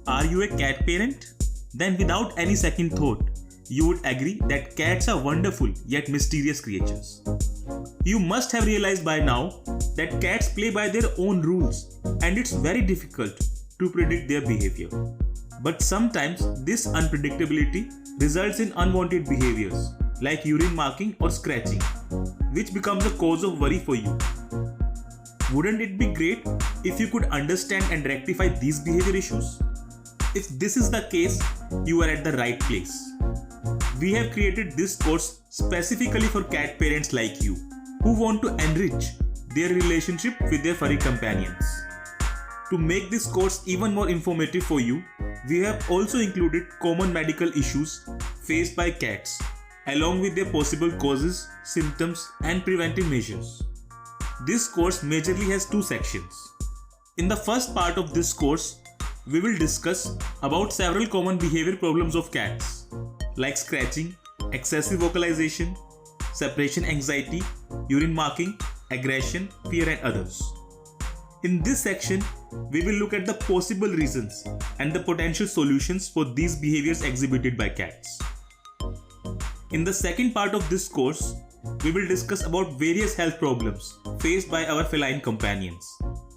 Are you a cat parent? Then without any second thought, you would agree that cats are wonderful yet mysterious creatures. You must have realized by now that cats play by their own rules and it's very difficult to predict their behavior. But sometimes this unpredictability results in unwanted behaviors like urine marking or scratching, which becomes a cause of worry for you. Wouldn't it be great if you could understand and rectify these behavior issues? If this is the case, you are at the right place. We have created this course specifically for cat parents like you who want to enrich their relationship with their furry companions. To make this course even more informative for you, we have also included common medical issues faced by cats, along with their possible causes, symptoms, and preventive measures. This course majorly has two sections. In the first part of this course, we will discuss about several common behavior problems of cats, like scratching, excessive vocalization, separation anxiety, urine marking, aggression, fear, and others. In this section, we will look at the possible reasons and the potential solutions for these behaviors exhibited by cats. In the second part of this course, we will discuss about various health problems faced by our feline companions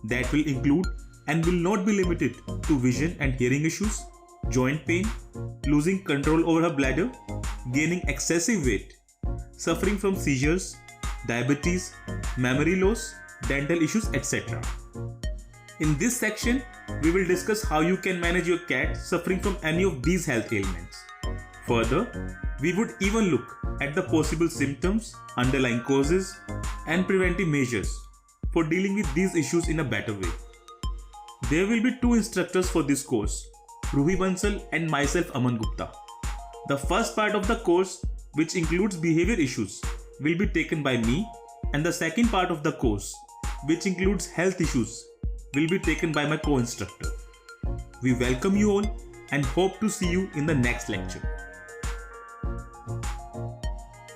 that will include and will not be limited to vision and hearing issues, joint pain, losing control over her bladder, gaining excessive weight, suffering from seizures, diabetes, memory loss, dental issues, etc. In this section, we will discuss how you can manage your cat suffering from any of these health ailments. Further, we would even look at the possible symptoms, underlying causes, and preventive measures for dealing with these issues in a better way. There will be two instructors for this course, Ruhi Bansal and myself Aman Gupta. The first part of the course, which includes behavior issues, will be taken by me, and the second part of the course, which includes health issues, will be taken by my co-instructor. We welcome you all and hope to see you in the next lecture.